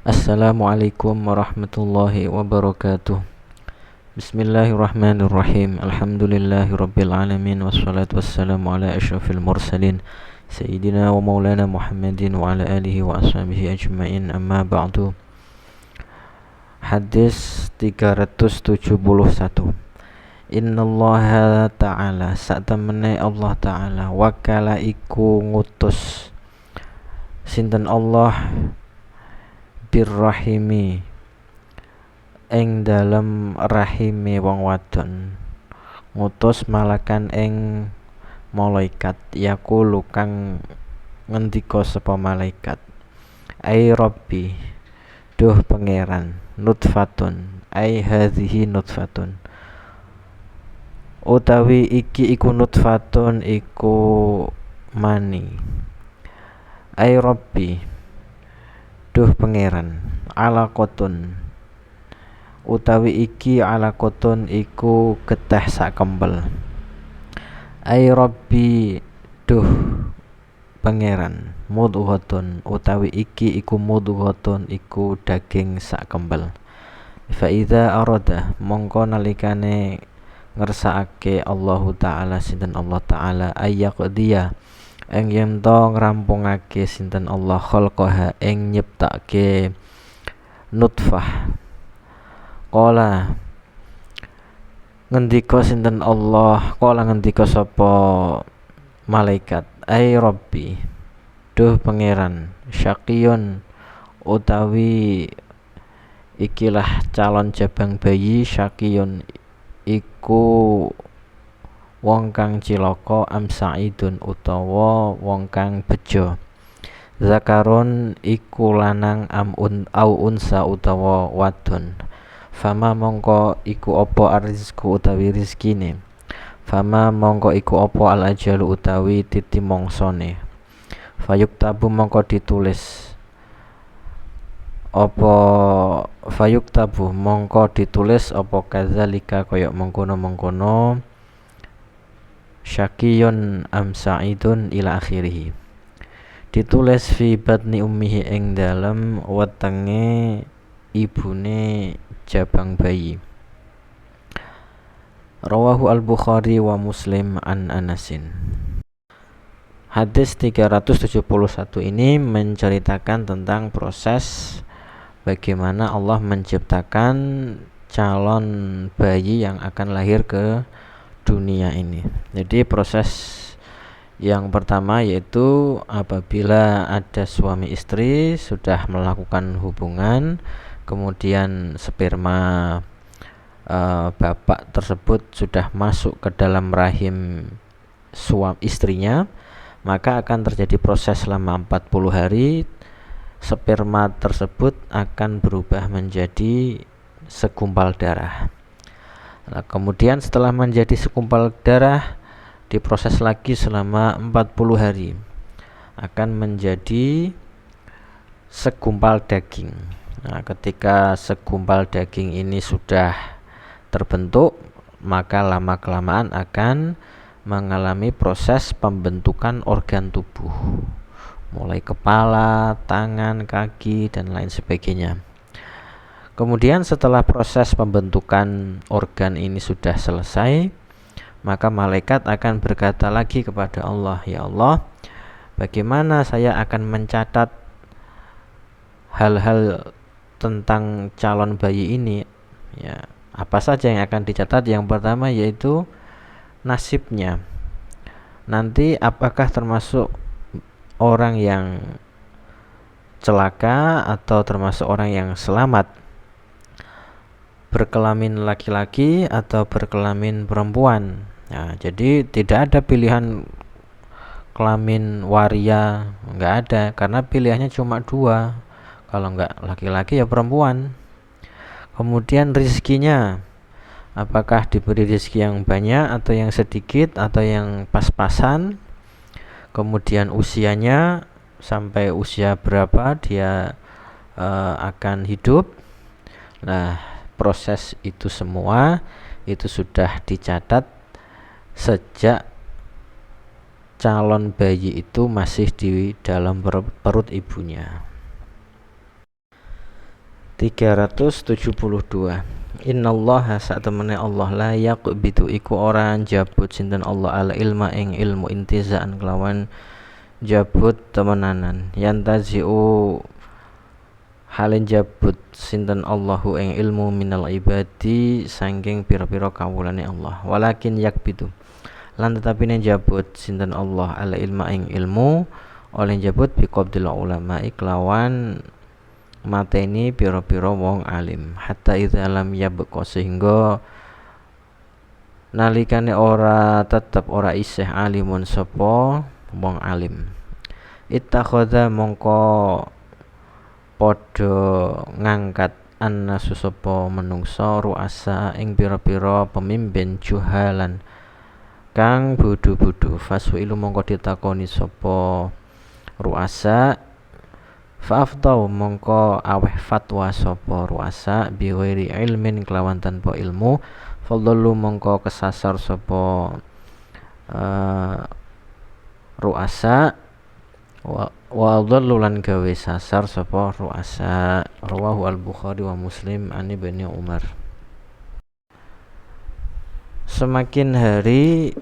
Assalamualaikum warahmatullahi wabarakatuh. Bismillahirrahmanirrahim. Alhamdulillahirabbil alamin wassalatu wassalamu ala asyrafil mursalin sayyidina wa maulana Muhammadin wa ala alihi wa ashabihi ajmain. Amma ba'du. Hadis 371. Innallaha ta'ala, saktemene Allah ta'ala, wakala iku ngutus sinten Allah birrahimi ing dalem rahime wong wadon, ngutus malakan ing malaikat, yaqulu kang ngendika sapa malaikat, ai rabbi duh pangeran, nutfatun ai hadhihi nutfatun utawi iki iku nutfatun iku mani, ai rabbi duh pangeran, alaqatun utawi iki alaqatun iku getih sak kempel, ai rabbi duh pangeran, mudghatun utawi iki iku mudghatun iku daging sak kempel. Fa idza arada mongko nalikane ngersakake Allahu taala sinten Allah taala ayyaqdiya ing yen to ngrampungake sinten Allah khalqaha ing nyiptake nutfah, qala ngendika sinten Allah, qala ngendika sapa malaikat, ai rabbi duh pangeran, syaqiyun utawi ikilah calon jabang bayi, syaqiyun iku wong kang cilaka, am sa'idun utawa wong kang bejo, zakarun iku lanang, am au unsa utawa wadon. Fama mongko iku apa arizku utawi rizkine, fama mongko iku apa al ajalu utawi titi mongsone, fayuktabu mongko ditulis apa, fayuktabu mongko ditulis apa kadzalika kaya mengkono-mengkono, syaqiyun am sa'idun ila akhirih, ditulis fi batni ummihi ing dalem wetenge ibune jabang bayi. Rawahu al-Bukhari wa Muslim an Anasin. Hadis 371 ini menceritakan tentang proses bagaimana Allah menciptakan calon bayi yang akan lahir ke dunia ini. Jadi proses yang pertama yaitu apabila ada suami istri sudah melakukan hubungan, kemudian sperma bapak tersebut sudah masuk ke dalam rahim suami istrinya, maka akan terjadi proses selama 40 hari. Sperma tersebut akan berubah menjadi segumpal darah. Nah, kemudian setelah menjadi segumpal darah, diproses lagi selama 40 hari, akan menjadi segumpal daging. Nah, ketika segumpal daging ini sudah terbentuk, maka lama-kelamaan akan mengalami proses pembentukan organ tubuh, mulai kepala, tangan, kaki, dan lain sebagainya. Kemudian setelah proses pembentukan organ ini sudah selesai, maka malaikat akan berkata lagi kepada Allah, ya Allah, bagaimana saya akan mencatat hal-hal tentang calon bayi ini? Ya, apa saja yang akan dicatat? Yang pertama yaitu nasibnya. Nanti apakah termasuk orang yang celaka atau termasuk orang yang selamat, berkelamin laki-laki atau berkelamin perempuan. Nah, jadi tidak ada pilihan kelamin waria, nggak ada, karena pilihannya cuma dua, kalau nggak laki-laki ya perempuan. Kemudian rizkinya, apakah diberi rizki yang banyak atau yang sedikit atau yang pas-pasan. Kemudian usianya, sampai usia berapa dia akan hidup. Nah, proses itu semua itu sudah dicatat sejak calon bayi itu masih di dalam perut ibunya. 372. Innallaha satemene Allah la yaqbidu iku ora njabut sinten Allah al ilma ing ilmu intizaan kelawan jabut temenanan yantazi'u halen jabut sinten Allahu ing ilmu minal ibadi saking pira-pira kawulane Allah walakin yakbidu lan tetapine jabut sinten Allah al ilma ing ilmu oleh jabut biqabdil ulama iklawan mateni pira-pira wong alim hatta idza lam yabqa sehingga nalikane ora tetep ora isih alimun sapa wong alim ittakhadha mongko padha ngangkat annasu sapa menungsa ruasa ing pira-pira pemimpin juhalan kang bodho-bodho fasuilu mongko ditakoni sapa ruasa fa'aftau mongko aweh fatwa sapa ruasa bi ghairi ilmin kelawan tanpa ilmu fadhallu mongko kesasar sapa ruasa wa dhallu lan gawe sasar sapa ruasa rawahu al-Bukhari wa Muslim an Ibnu Umar. Semakin hari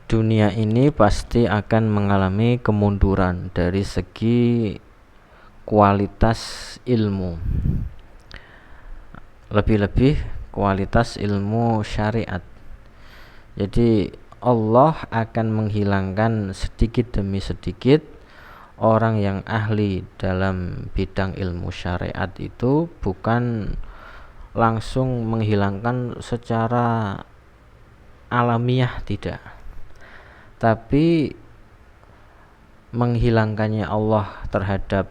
dunia ini pasti akan mengalami kemunduran dari segi kualitas ilmu, lebih-lebih kualitas ilmu syariat. Jadi Allah akan menghilangkan sedikit demi sedikit orang yang ahli dalam bidang ilmu syariat itu bukan langsung menghilangkan secara alamiah, tidak, tapi menghilangkannya Allah terhadap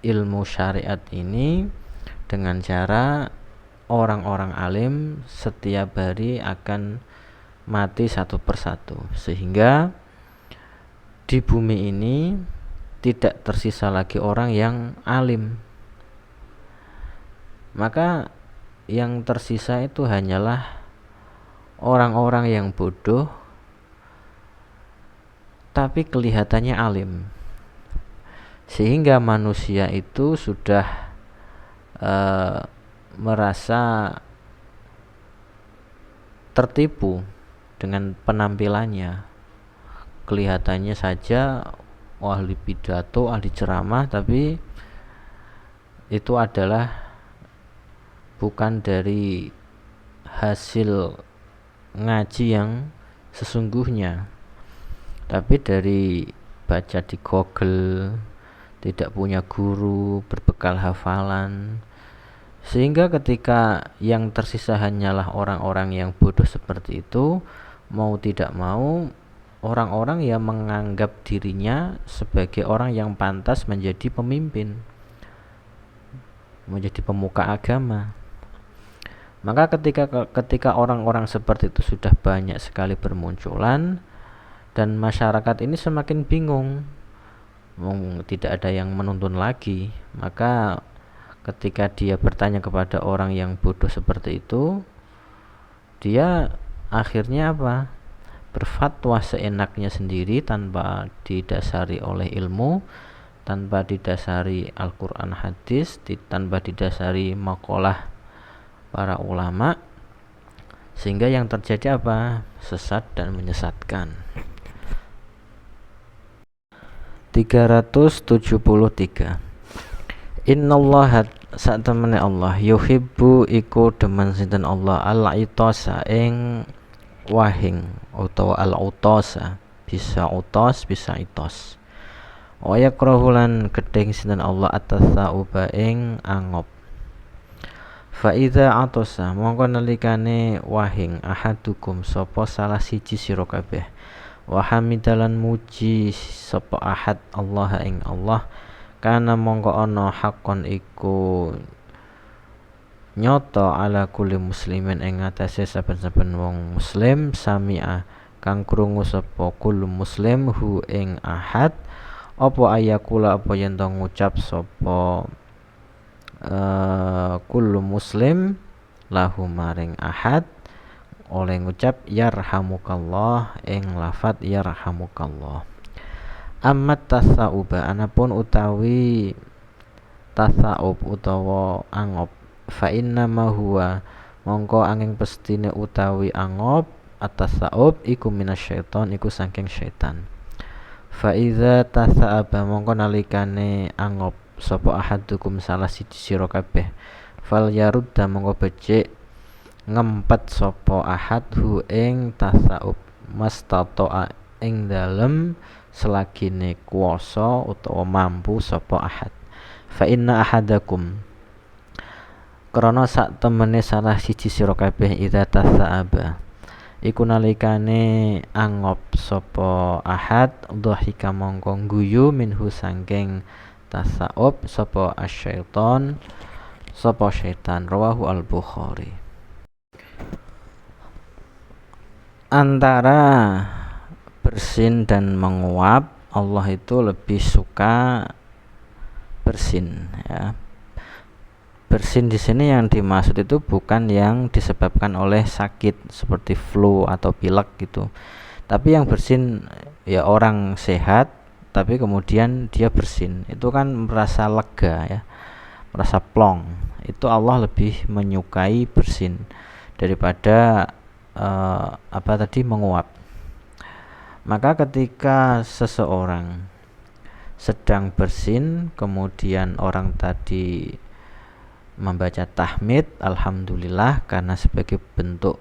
ilmu syariat ini dengan cara orang-orang alim setiap hari akan mati satu persatu, sehingga di bumi ini tidak tersisa lagi orang yang alim. Maka yang tersisa itu hanyalah orang-orang yang bodoh tapi kelihatannya alim, sehingga manusia itu sudah merasa tertipu dengan penampilannya. Kelihatannya saja ahli pidato, ahli ceramah, tapi itu adalah bukan dari hasil ngaji yang sesungguhnya, tapi dari baca di Google, tidak punya guru, berbekal hafalan, sehingga ketika yang tersisa hanyalah orang-orang yang bodoh seperti itu, mau tidak mau orang-orang yang menganggap dirinya sebagai orang yang pantas menjadi pemimpin, menjadi pemuka agama. Maka ketika orang-orang seperti itu sudah banyak sekali bermunculan dan masyarakat ini semakin bingung, tidak ada yang menuntun lagi, maka ketika dia bertanya kepada orang yang bodoh seperti itu, dia akhirnya apa? Berfatwa seenaknya sendiri tanpa didasari oleh ilmu, tanpa didasari Al-Quran hadis, tanpa didasari maqalah para ulama, sehingga yang terjadi apa? Sesat dan menyesatkan. 373. Innallaha satemene Allah yuhibbu iku demen sinten Allah al-itasa ing wahing utawa al-utasa, bisa utos bisa itos. Wa yakrahulan gedeng sinten Allah at-tasauba ing angop. Fa idza atosa mongko nalikane wahing ahadukum sapa salah siji sira kabeh wa hamidalan muji sapa ahad Allah ing Allah kana mongko ana hakon iku nyoto ala kulli muslimin ing atase saben-saben wong muslim sami'a kang krungu sapa kullu muslim hu ing ahad apa ayakula apa yen to ngucap sapa kullu muslim lahu maring ahad oleh ngucap yarhamukallah ing lafat yarhamukallah. Amat tasauba anapun utawi tasaub utawa angop, fa inna ma huwa mongko angin pestine utawi angop atasaub iku minasyaiton iku saking syaitan. Fa iza tasaaba mongko nalikane angop sapa ahadukum salah siji sira kabeh, fal yarudda mongko becik ngempet sapa ahad hu ing tasaub mastata'a ing dalem selagine kuwasa utawa mampu sapa ahad. Fa inna ahadakum krana sak temene salah siji sira kabeh idza tasaaba iku nalikane angop sapa ahad dhahika mongko guyu minhu sangking tasaub sapa asyaiton sapa syaitan. Rawahu al-Bukhari. Antara bersin dan menguap, Allah itu lebih suka bersin ya. Bersin di sini yang dimaksud itu bukan yang disebabkan oleh sakit seperti flu atau pilek gitu. Tapi yang bersin ya orang sehat tapi kemudian dia bersin. Itu kan merasa lega ya. Merasa plong. Itu Allah lebih menyukai bersin daripada menguap. Maka ketika seseorang sedang bersin kemudian orang tadi membaca tahmid alhamdulillah karena sebagai bentuk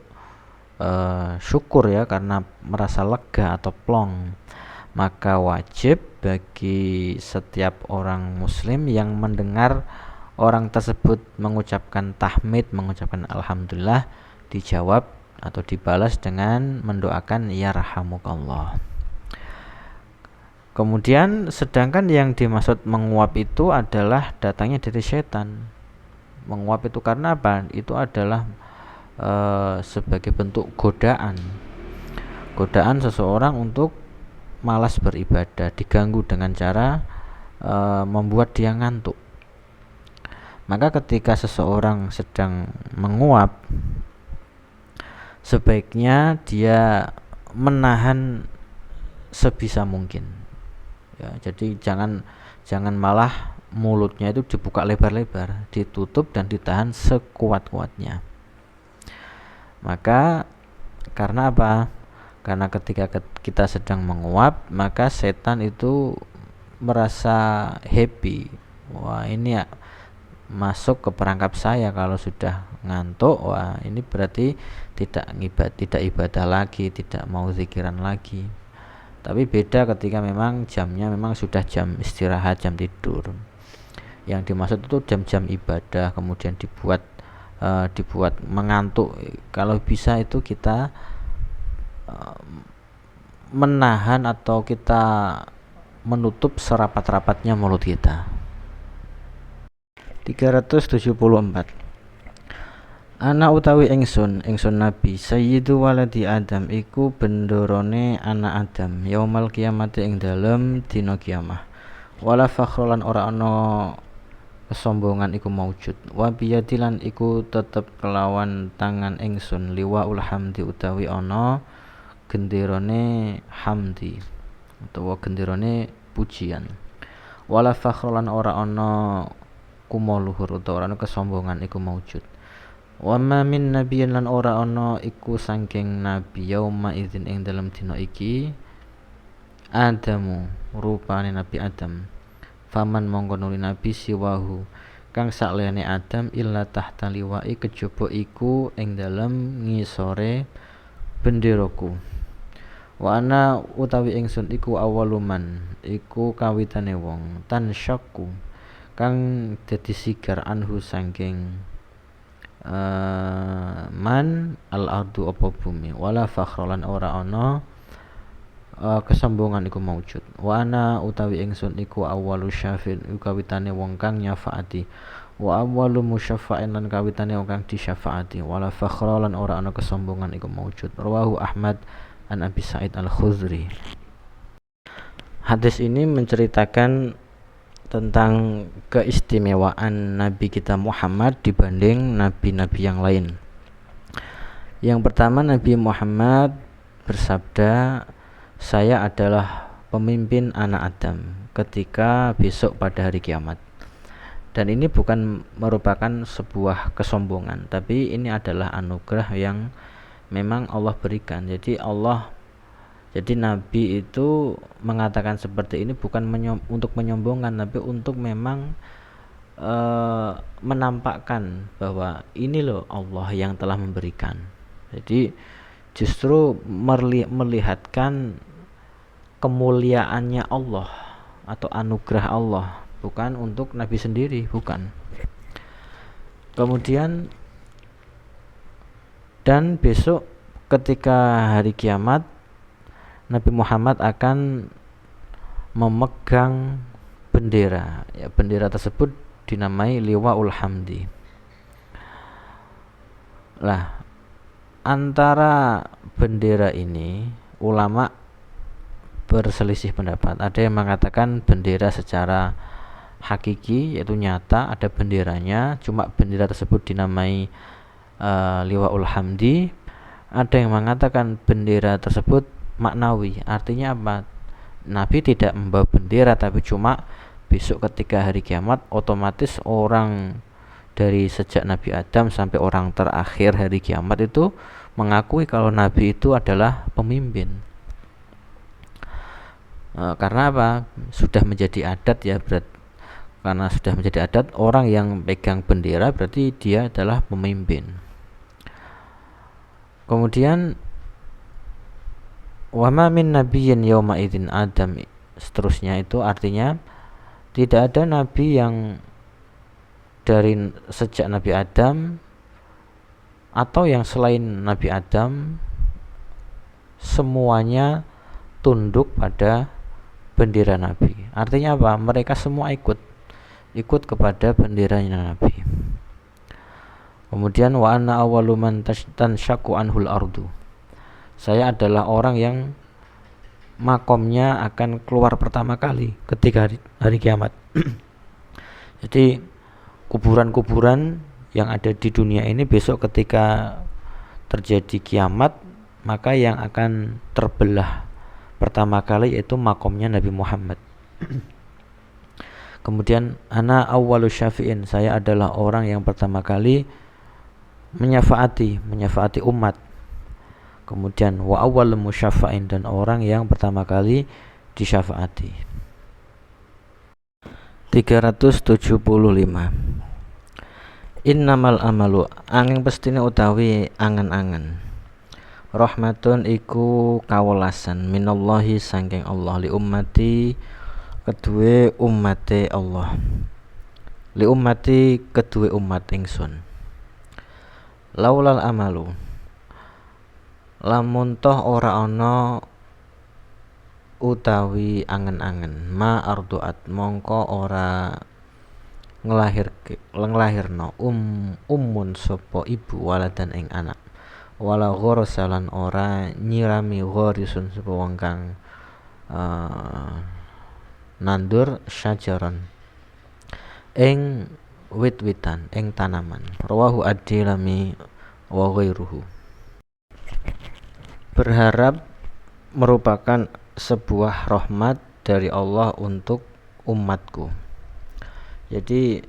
syukur ya, karena merasa lega atau plong, maka wajib bagi setiap orang muslim yang mendengar orang tersebut mengucapkan tahmid, mengucapkan alhamdulillah, dijawab atau dibalas dengan mendoakan ya rahamukallah. Kemudian sedangkan yang dimaksud menguap itu adalah datangnya dari setan. Menguap itu karena apa? Itu adalah sebagai bentuk godaan seseorang untuk malas beribadah, diganggu dengan cara membuat dia ngantuk. Maka ketika seseorang sedang menguap, sebaiknya dia menahan sebisa mungkin ya. Jadi jangan malah mulutnya itu dibuka lebar-lebar, ditutup dan ditahan sekuat-kuatnya. Maka karena apa? Karena ketika kita sedang menguap, maka setan itu merasa happy. Wah, ini ya masuk ke perangkap saya kalau sudah ngantuk. Wah, ini berarti tidak ibadah lagi, tidak mau zikiran lagi. Tapi beda ketika memang jamnya memang sudah jam istirahat, jam tidur. Yang dimaksud itu jam-jam ibadah kemudian dibuat mengantuk. Kalau bisa itu kita menahan atau kita menutup serapat-rapatnya mulut kita. 374. Ana utawi ingsun Nabi sayyidu waladi Adam iku bendorone anak Adam yaumal kiamat ing dalem dina kiamah. Wala fakhrolan ora ana kesombongan iku maujud. Wa biyadilan iku tetep kelawan tangan ingsun liwaul hamdi utawi ana genderane hamdi utawa genderane pujian. Wala fakhrolan ora ana kumo luhur utawa ora ana kesombongan iku maujud. Wa ma min nabiyyin lan ora ana iku saking nabi yauma idzin ing dalem dina iki Adamu rupane Nabi Adam. Faman mongko nuli nabi siwahu kang sakliyane Adam illa tahta liwa'i kejaba iku ing dalem ngisore benderaku. Wa ana utawi ingsun iku awaluman iku kawitane wong tan syakku kang dadi sigar anhu saking man al ardu apa bumi. Wala fakhrolan ora ana kesombongan iku maujud. Wa ana utawi ingsun iku awwalu syafin iku kawitane wong kang nyafaati. Wa awwalu musyaffa'in lan kawitane wong kang disyafaati. Wala fakhrolan ora ana kesombongan iku maujud. Rawahu Ahmad an Abi Sa'id Al-Khudri. Hadis ini menceritakan tentang keistimewaan Nabi kita Muhammad dibanding nabi-nabi yang lain. Yang pertama, Nabi Muhammad bersabda, saya adalah pemimpin anak Adam ketika besok pada hari kiamat. Dan ini bukan merupakan sebuah kesombongan, tapi ini adalah anugerah yang memang Allah berikan. Jadi Nabi itu mengatakan seperti ini bukan untuk menyombongkan, tapi untuk memang menampakkan bahwa ini loh Allah yang telah memberikan. Jadi justru melihatkan kemuliaannya Allah atau anugerah Allah, bukan untuk Nabi sendiri, bukan. Kemudian dan besok ketika hari kiamat Nabi Muhammad akan memegang bendera. Ya, bendera tersebut dinamai Liwaul Hamdi. Lah, antara bendera ini ulama berselisih pendapat. Ada yang mengatakan bendera secara hakiki, yaitu nyata ada benderanya, cuma bendera tersebut dinamai Liwaul Hamdi. Ada yang mengatakan bendera tersebut maknawi, artinya apa? Nabi tidak membawa bendera, tapi cuma besok ketika hari kiamat otomatis orang dari sejak Nabi Adam sampai orang terakhir hari kiamat itu mengakui kalau Nabi itu adalah pemimpin. Karena apa? Sudah menjadi adat ya, karena sudah menjadi adat, orang yang pegang bendera berarti dia adalah pemimpin. Kemudian wa ma min nabiyyin yauma idzin adam, seterusnya itu artinya tidak ada nabi yang dari sejak Nabi Adam atau yang selain Nabi Adam semuanya tunduk pada bendera Nabi. Artinya apa? Mereka semua ikut kepada benderanya Nabi. Kemudian wa anna awwalu man tanshaqqu anhul ardu, saya adalah orang yang makomnya akan keluar pertama kali ketika hari kiamat. Jadi kuburan-kuburan yang ada di dunia ini besok ketika terjadi kiamat, maka yang akan terbelah pertama kali yaitu makomnya Nabi Muhammad. Kemudian ana awwalu syafi'in, saya adalah orang yang pertama kali menyafaati umat. Kemudian wa awwal musyafa'in, dan orang yang pertama kali disyafaati. 375. Innamal amalu, angin pestine utawi angen-angen. Rahmatun iku kawelasan minallahi saking Allah li ummati kedue ummate Allah. Li ummati kedue umat ingsun. Laulal amalu, lamun toh ora ana utawi angen-angen, ma arduat mongko ora nglahirno ummun sapa ibu waladan ing anak, wala ghorsalan ora nyirami ghorisun sapa wong kang nandur syajaran ing wit-witan ing tanaman. Rawahu ad-Dilami wa ghairuhu. Berharap merupakan sebuah rahmat dari Allah untuk umatku. Jadi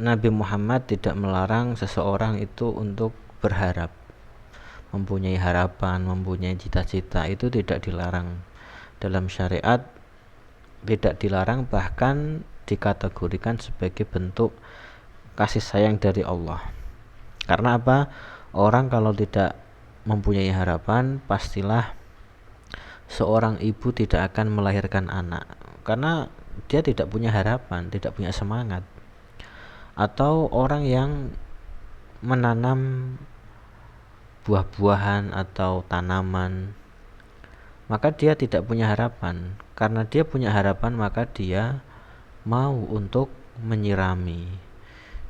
Nabi Muhammad tidak melarang seseorang itu untuk berharap, mempunyai harapan, mempunyai cita-cita, itu tidak dilarang dalam syariat, tidak dilarang, bahkan dikategorikan sebagai bentuk kasih sayang dari Allah. Karena apa? Orang kalau tidak mempunyai harapan, pastilah seorang ibu tidak akan melahirkan anak, karena dia tidak punya harapan, tidak punya semangat. Atau orang yang menanam buah-buahan atau tanaman, maka dia tidak punya harapan. Karena dia punya harapan, maka dia mau untuk menyirami,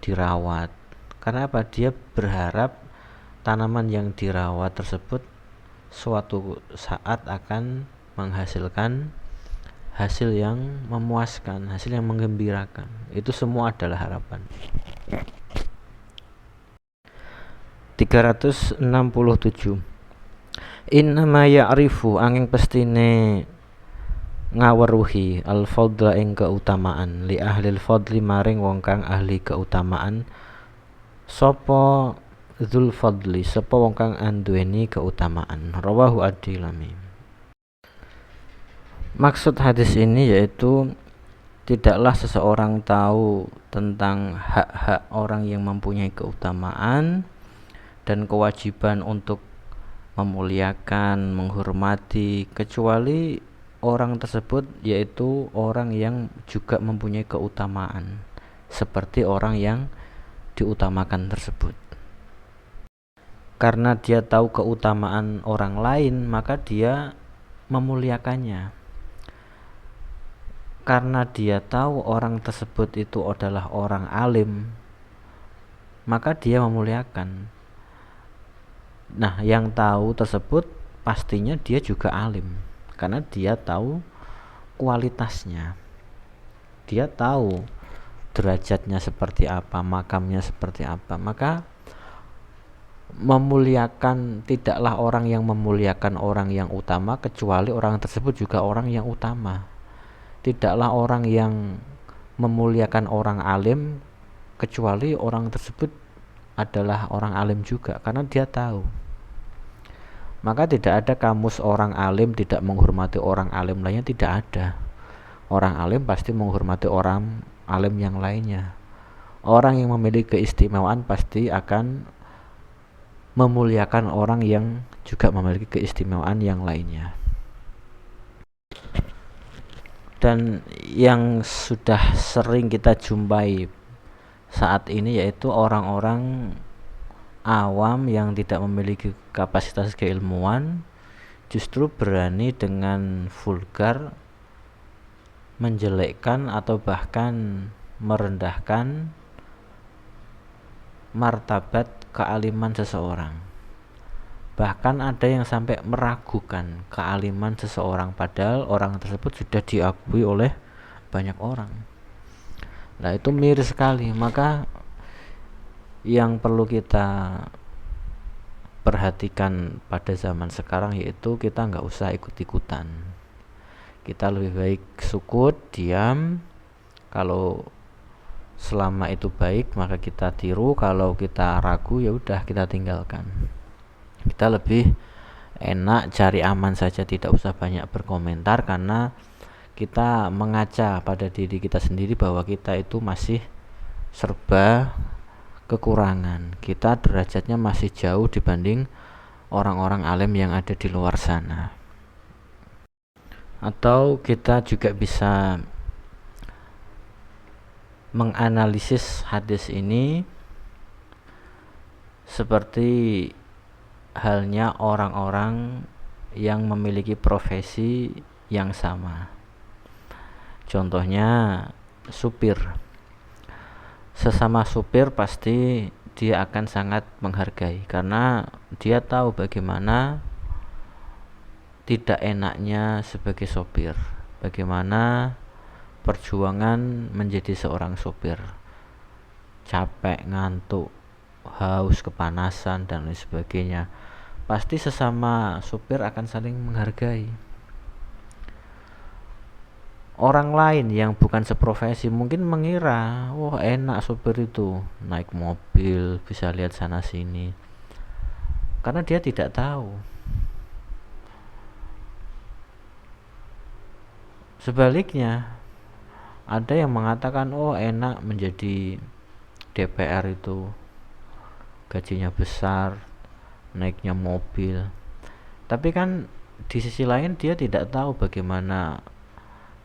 dirawat. Karena apa? Dia berharap tanaman yang dirawat tersebut suatu saat akan menghasilkan hasil yang memuaskan, hasil yang menggembirakan. Itu semua adalah harapan. 367. Innama ya'rifu, angin pestine ngaweruhi al fadla ing keutamaan li ahli fadli maring wong kang ahli keutamaan sapa dzul fadli sapa wong kang anduweni keutamaan. Rawahu ad-Dilami. Maksud hadis ini yaitu tidaklah seseorang tahu tentang hak-hak orang yang mempunyai keutamaan dan kewajiban untuk memuliakan, menghormati, kecuali orang tersebut yaitu orang yang juga mempunyai keutamaan seperti orang yang diutamakan tersebut. Karena dia tahu keutamaan orang lain, maka dia memuliakannya. Karena dia tahu orang tersebut itu adalah orang alim, maka dia memuliakan. Nah, yang tahu tersebut pastinya dia juga alim, karena dia tahu kualitasnya. Dia tahu derajatnya seperti apa, makamnya seperti apa. Maka memuliakan, tidaklah orang yang memuliakan orang yang utama kecuali orang tersebut juga orang yang utama. Tidaklah orang yang memuliakan orang alim kecuali orang tersebut adalah orang alim juga, karena dia tahu. Maka tidak ada kamus orang alim tidak menghormati orang alim lainnya, tidak ada. Orang alim pasti menghormati orang alim yang lainnya. Orang yang memiliki keistimewaan pasti akan memuliakan orang yang juga memiliki keistimewaan yang lainnya. Dan yang sudah sering kita jumpai saat ini yaitu orang-orang awam yang tidak memiliki kapasitas keilmuan justru berani dengan vulgar menjelekkan atau bahkan merendahkan martabat kealiman seseorang. Bahkan ada yang sampai meragukan kealiman seseorang padahal orang tersebut sudah diakui oleh banyak orang. Nah, itu miris sekali. Maka yang perlu kita perhatikan pada zaman sekarang yaitu kita nggak usah ikut-ikutan. Kita lebih baik sukut, diam. Kalau selama itu baik maka kita tiru, kalau kita ragu ya udah kita tinggalkan. Kita lebih enak cari aman saja, tidak usah banyak berkomentar, karena kita mengaca pada diri kita sendiri bahwa kita itu masih serba kekurangan. Kita derajatnya masih jauh dibanding orang-orang alim yang ada di luar sana. Atau kita juga bisa menganalisis hadis ini seperti halnya orang-orang yang memiliki profesi yang sama. Contohnya supir. Sesama supir pasti dia akan sangat menghargai karena dia tahu bagaimana tidak enaknya sebagai sopir, bagaimana perjuangan menjadi seorang sopir, capek, ngantuk, haus, kepanasan dan lain sebagainya. Pasti sesama supir akan saling menghargai. Orang lain yang bukan seprofesi mungkin mengira, wah enak supir itu, naik mobil, bisa lihat sana sini. Karena dia tidak tahu. Sebaliknya, ada yang mengatakan, oh enak menjadi DPR itu, gajinya besar, naiknya mobil. Tapi kan di sisi lain dia tidak tahu bagaimana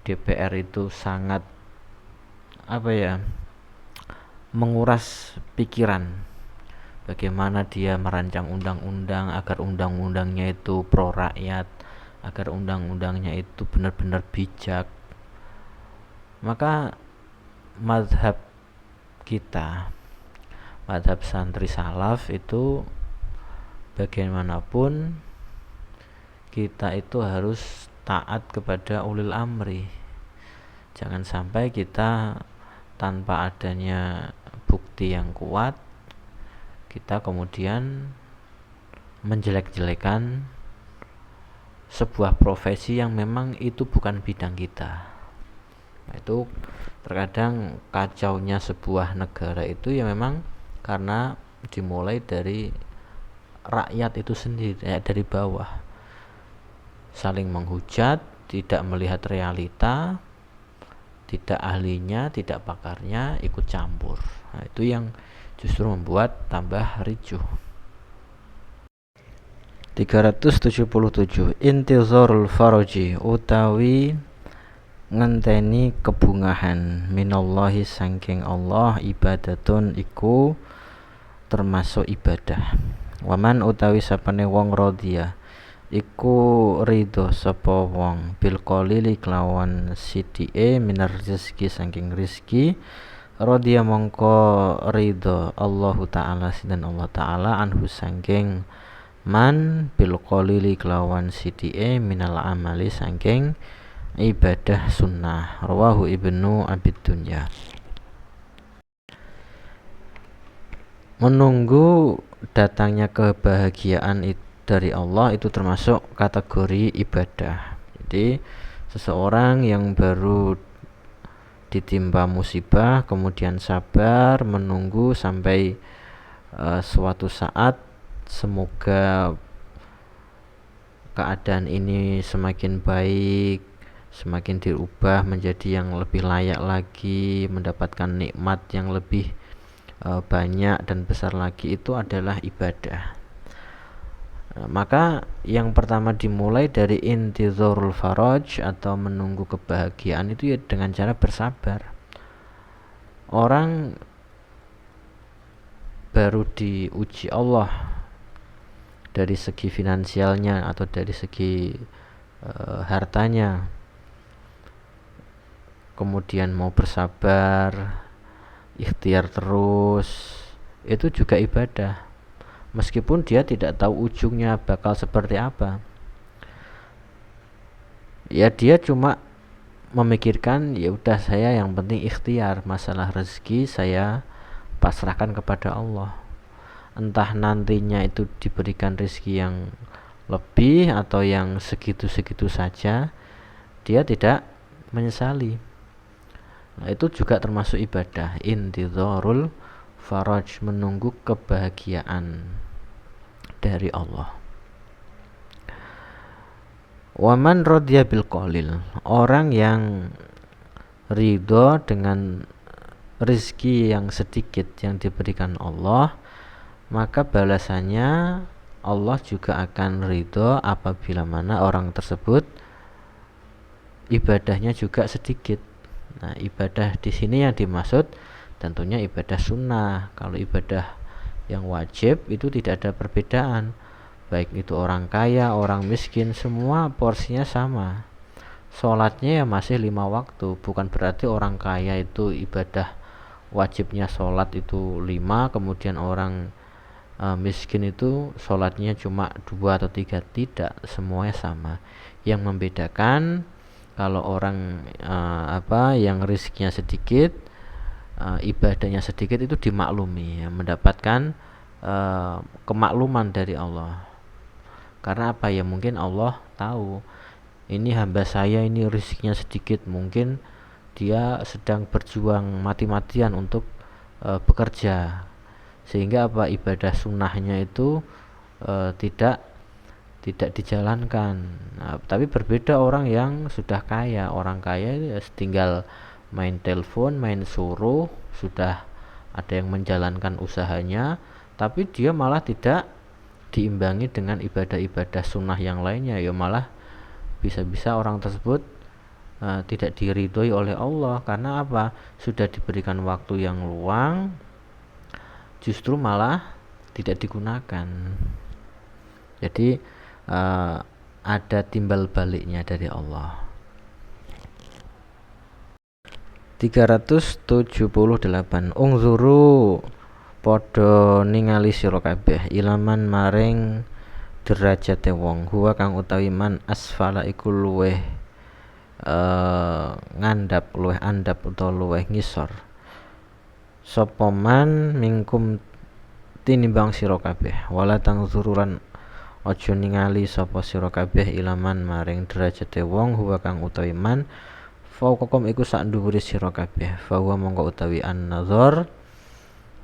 DPR itu sangat menguras pikiran. Bagaimana dia merancang undang-undang agar undang-undangnya itu pro rakyat, agar undang-undangnya itu benar-benar bijak. Maka mazhab kita, mazhab santri salaf itu bagaimanapun kita itu harus taat kepada ulil amri. Jangan sampai kita tanpa adanya bukti yang kuat kita kemudian menjelek-jelekan sebuah profesi yang memang itu bukan bidang kita. Nah, itu terkadang kacaunya sebuah negara itu ya memang karena dimulai dari rakyat itu sendiri, dari bawah, saling menghujat, tidak melihat realita, tidak ahlinya, tidak pakarnya, ikut campur. Nah, itu yang justru membuat tambah ricuh. 377 Intizarul faraji utawi ngenteni kebungahan minallahi saking Allah ibadatun iku termasuk ibadah. Waman utawi sapane wong radhiya iku ridho sapa wong bil qalili kelawan sithike minar rezeki saking rezeki radhiya mongko ridho Allahu taala sidan Allah taala anhu saking man bil qalili kelawan sithike minal amali saking ibadah sunnah. Rawahu Ibnu Abid Dunya. Menunggu datangnya kebahagiaan dari Allah itu termasuk kategori ibadah. Jadi seseorang yang baru ditimpa musibah kemudian sabar menunggu sampai suatu saat semoga keadaan ini semakin baik, semakin diubah menjadi yang lebih layak lagi, mendapatkan nikmat yang lebih banyak dan besar lagi, itu adalah ibadah. Maka yang pertama dimulai dari intizarul faraj atau menunggu kebahagiaan itu ya dengan cara bersabar. Orang baru diuji Allah dari segi finansialnya atau dari segi hartanya, kemudian mau bersabar, ikhtiar terus, itu juga ibadah meskipun dia tidak tahu ujungnya bakal seperti apa. Ya dia cuma memikirkan ya udah saya yang penting ikhtiar, masalah rezeki saya pasrahkan kepada Allah. Entah nantinya itu diberikan rezeki yang lebih atau yang segitu-segitu saja, dia tidak menyesali. Nah, itu juga termasuk ibadah, intizarul faraj, menunggu kebahagiaan dari Allah. Waman radhiya bil qalil, orang yang ridho dengan rezeki yang sedikit yang diberikan Allah, maka balasannya Allah juga akan ridho apabila mana orang tersebut ibadahnya juga sedikit. Nah, ibadah di sini yang dimaksud tentunya ibadah sunnah. Kalau ibadah yang wajib itu tidak ada perbedaan, baik itu orang kaya, orang miskin, semua porsinya sama. Sholatnya ya masih 5 waktu, bukan berarti orang kaya itu ibadah wajibnya sholat itu 5, kemudian orang miskin itu sholatnya cuma 2 atau 3. Tidak, semuanya sama. Yang membedakan kalau orang yang rezekinya sedikit, ibadahnya sedikit, itu dimaklumi, ya, mendapatkan kemakluman dari Allah. Karena apa ya, mungkin Allah tahu ini hamba saya ini rezekinya sedikit, mungkin dia sedang berjuang mati-matian untuk bekerja, sehingga apa, ibadah sunnahnya itu tidak dijalankan. Nah, tapi berbeda orang yang sudah kaya. Orang kaya ya tinggal main telepon, main suruh, sudah ada yang menjalankan usahanya, tapi dia malah tidak diimbangi dengan ibadah-ibadah sunnah yang lainnya. Ya malah bisa-bisa orang tersebut tidak diridhoi oleh Allah. Karena apa? Sudah diberikan waktu yang luang, justru malah tidak digunakan. Jadi ada timbal baliknya dari Allah. 378 Ungzuru padha ningali sira kabeh ilaman maring derajate wong huwa kang utawi man asfala iku luweh ngandhap, luweh andhap utawa luweh ngisor sapa man mingkum tinimbang sira kabeh wala tangzururan Aja ningali sapa sira kabeh ilaman maring derajate wong huwa kang utawi man fauqakum iku sak dhuwure sira kabeh fa huwa mongko utawi an-nazar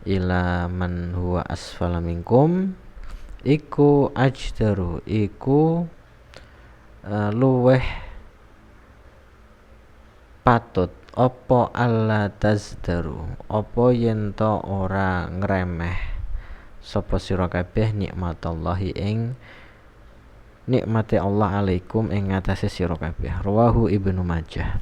ila man huwa asfala minkum iku ajdaru iku luweh patut apa alla tazdaru apa yen to ora ngremeh sapa sira kabeh nikmatallahi ing nikmate Allah alaikum ing ngatasé sira kabeh. Rawahu Ibnu Majah.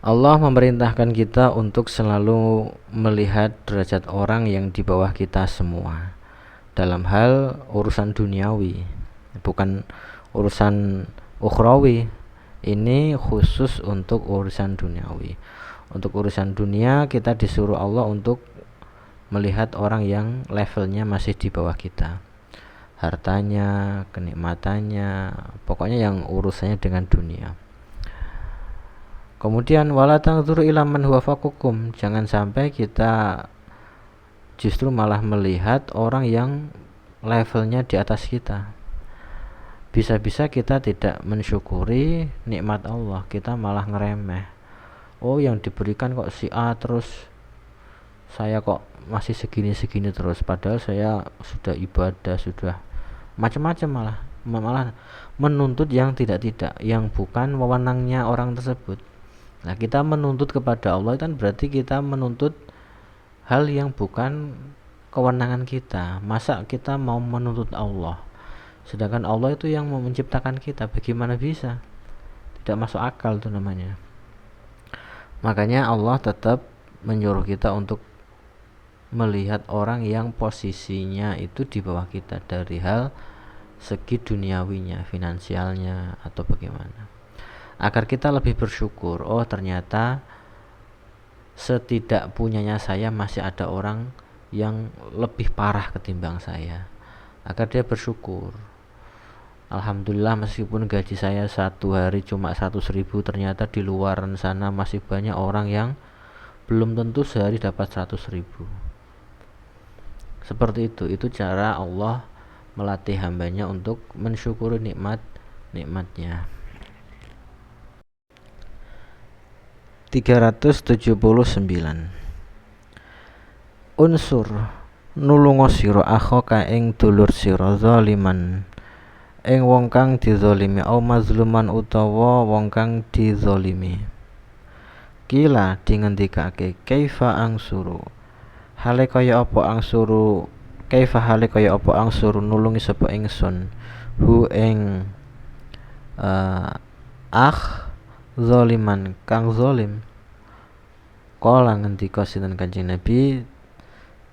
Allah memerintahkan kita untuk selalu melihat derajat orang yang di bawah kita semua dalam hal urusan duniawi, bukan urusan ukhrawi. Ini khusus untuk urusan duniawi. Untuk urusan dunia kita disuruh Allah untuk melihat orang yang levelnya masih di bawah kita, hartanya, kenikmatannya, pokoknya yang urusannya dengan dunia. Kemudian wala tanzuru ila man huwa fawqakum, jangan sampai kita justru malah melihat orang yang levelnya di atas kita. Bisa-bisa kita tidak mensyukuri nikmat Allah, kita malah ngeremeh. Oh, yang diberikan kok si A, terus saya kok masih segini-segini terus, padahal saya sudah ibadah, sudah macam-macam, malah menuntut yang tidak-tidak, yang bukan wewenangnya orang tersebut. Nah, kita menuntut kepada Allah kan berarti kita menuntut hal yang bukan kewenangan kita. Masa kita mau menuntut Allah, sedangkan Allah itu yang mau menciptakan kita? Bagaimana bisa? Tidak masuk akal itu namanya. Makanya Allah tetap menyuruh kita untuk melihat orang yang posisinya itu di bawah kita dari hal segi duniawinya, finansialnya, atau bagaimana, agar kita lebih bersyukur. Oh, ternyata setidak punyanya saya masih ada orang yang lebih parah ketimbang saya, agar dia bersyukur. Alhamdulillah, meskipun gaji saya satu hari cuma 100.000, ternyata di luar sana masih banyak orang yang belum tentu sehari dapat 100.000. Seperti itu cara Allah melatih hambanya untuk mensyukuri nikmatnya. 379 unsur nulunga sira akhaka ing dulur sira zaliman ing wong kang dizalimi au mazluman utawa wong kang dizalimi. Kila dingendikake kaifa angsuru hale kaya apa angsuru nulungi sapa ingsun hu ing zaliman kang zalim. Kala ngendika sinten Kanjeng Nabi,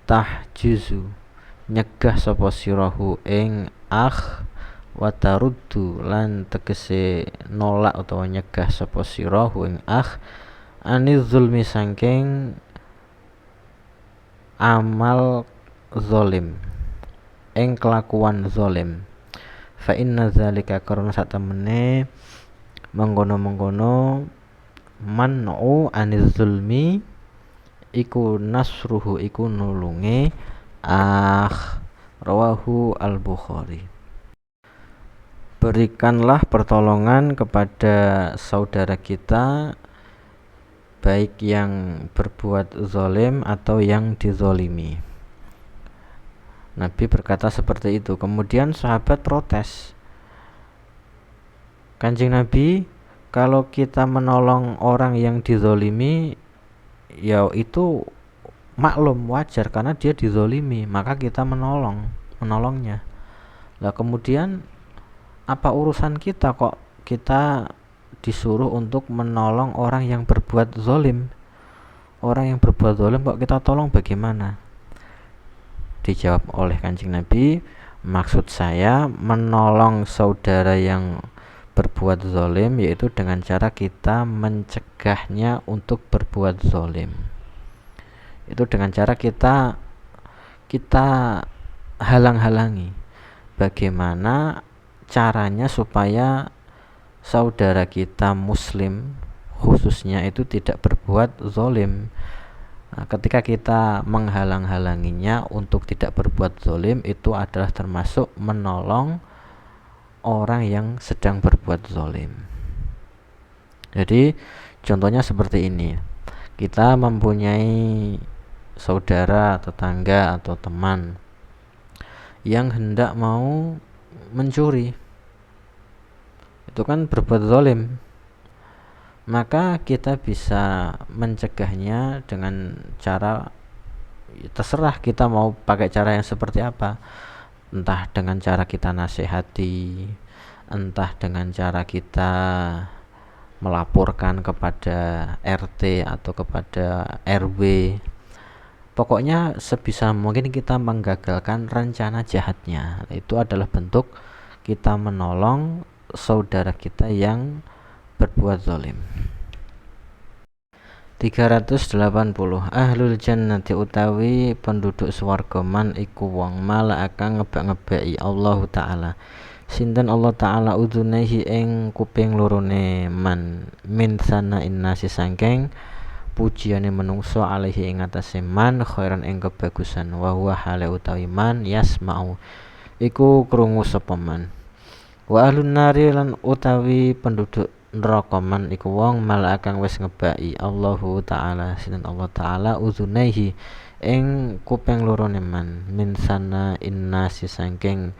tahjuzu nyegah sapa sirahu ing wa taruddu lan tegese nolak utawa nyegah sapa sirahu ing aniz zulmi saking amal zalim, ing kelakuan zalim. Fa inna zalika karena satemene mengkono-mengkono man'u aniz zulmi iku nasruhu iku nulunge rawahu al-Bukhari. Berikanlah pertolongan kepada saudara kita, baik yang berbuat zalim atau yang dizalimi. Nabi berkata seperti itu. Kemudian sahabat protes, Kanjeng Nabi, kalau kita menolong orang yang dizalimi, ya itu maklum, wajar, karena dia dizalimi, maka kita menolongnya. Lah kemudian apa urusan kita kok kita disuruh untuk menolong orang yang berbuat zalim? Orang yang berbuat zalim kok kita tolong, bagaimana? Dijawab oleh Kanjeng Nabi, maksud saya menolong saudara yang berbuat zalim yaitu dengan cara kita mencegahnya untuk berbuat zalim. Itu dengan cara kita halang-halangi. Bagaimana caranya supaya saudara kita muslim khususnya itu tidak berbuat zalim. Nah, ketika kita menghalang-halanginya untuk tidak berbuat zalim, itu adalah termasuk menolong orang yang sedang berbuat zalim. Jadi contohnya seperti ini. Kita mempunyai saudara, tetangga atau teman yang hendak mau mencuri. Itu kan berbuat zalim. Maka kita bisa mencegahnya dengan cara, terserah kita mau pakai cara yang seperti apa. Entah dengan cara kita nasihati, entah dengan cara kita melaporkan kepada RT atau kepada RW. Pokoknya sebisa mungkin kita menggagalkan rencana jahatnya. Itu adalah bentuk kita menolong saudara kita yang berbuat zalim. 380 Ahlul jannati utawi penduduk swarga man iku wong mala akan ngebak-ngebaki Allah taala. Sinten Allah taala udzunehi ing kuping lorone man min sana innasi sangking pujiane menungso alaihi ing atase man khairan ing kebagusan wa huwa hale utawi man yasma'u iku krungu sapa man. Wa ahlun nari lan utawi penduduk neraka man iku wong malah kang wis ngebaki Allahu taala sinten Allah taala uzunaihi ing kuping lorone man min sana innasi saking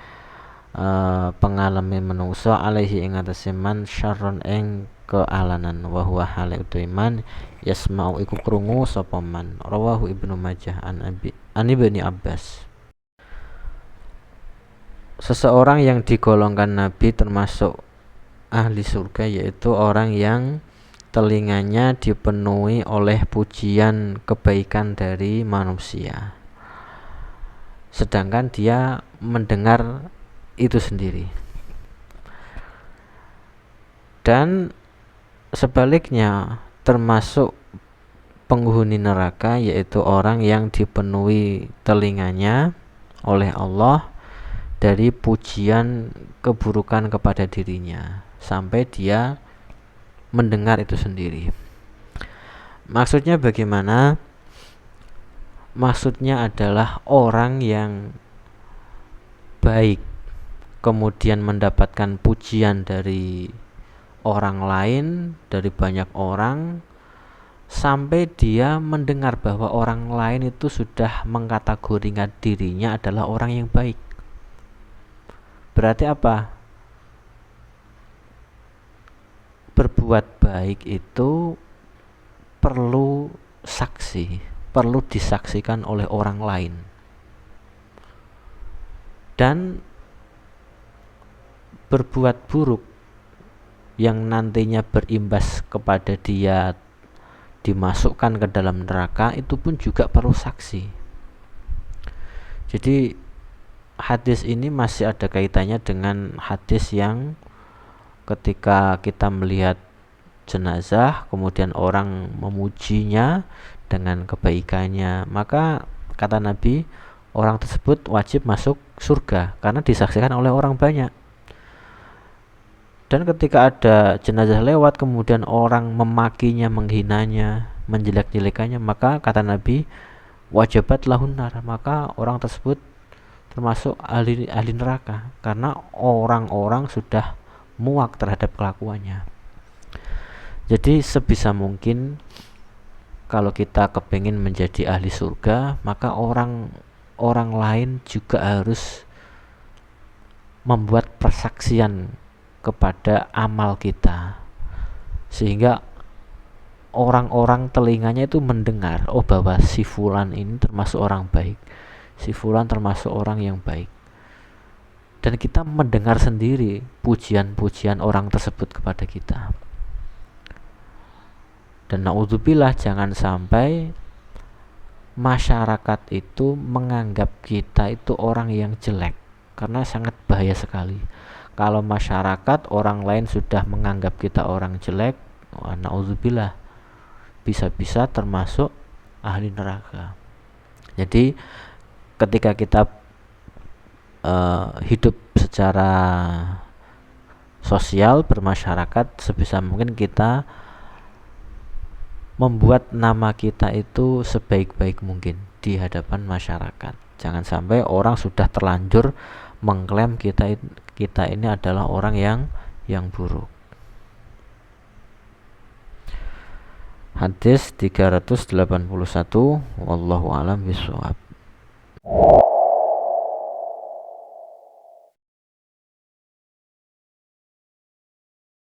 pengalami menungso alaihi ing atase man syarron ing kealanan wa huwa hale utawi man yasma'u iku krungu sapa man. Rawahu Ibnu Majah an Ibni Abbas. Seseorang yang digolongkan Nabi termasuk ahli surga yaitu orang yang telinganya dipenuhi oleh pujian kebaikan dari manusia, sedangkan dia mendengar itu sendiri. Dan sebaliknya termasuk penghuni neraka yaitu orang yang dipenuhi telinganya oleh Allah dari pujian keburukan kepada dirinya sampai dia mendengar itu sendiri. Maksudnya bagaimana? Maksudnya adalah orang yang baik kemudian mendapatkan pujian dari orang lain, dari banyak orang, sampai dia mendengar bahwa orang lain itu sudah mengkategorikan dirinya adalah orang yang baik. Berarti apa? Berbuat baik itu perlu saksi, perlu disaksikan oleh orang lain. Dan berbuat buruk yang nantinya berimbas kepada dia dimasukkan ke dalam neraka itu pun juga perlu saksi. Jadi hadis ini masih ada kaitannya dengan hadis yang ketika kita melihat jenazah kemudian orang memujinya dengan kebaikannya, maka kata Nabi orang tersebut wajib masuk surga karena disaksikan oleh orang banyak. Dan ketika ada jenazah lewat kemudian orang memakinya, menghinanya, menjelek-jelekannya, maka kata Nabi wajibat lahun nar, maka orang tersebut termasuk ahli neraka karena orang-orang sudah muak terhadap kelakuannya. Jadi sebisa mungkin kalau kita kepingin menjadi ahli surga, maka orang lain juga harus membuat persaksian kepada amal kita, sehingga orang-orang telinganya itu mendengar, oh bahwa si fulan ini termasuk orang baik, si fulan termasuk orang yang baik. Dan kita mendengar sendiri pujian-pujian orang tersebut kepada kita. Dan naudzubillah, jangan sampai masyarakat itu menganggap kita itu orang yang jelek, karena sangat bahaya sekali. Kalau masyarakat orang lain sudah menganggap kita orang jelek, naudzubillah, bisa-bisa termasuk ahli neraka. Jadi ketika kita hidup secara sosial bermasyarakat, sebisa mungkin kita membuat nama kita itu sebaik-baik mungkin di hadapan masyarakat. Jangan sampai orang sudah terlanjur mengklaim kita ini adalah orang yang buruk. Hadis 381, wallahu alam bishawab.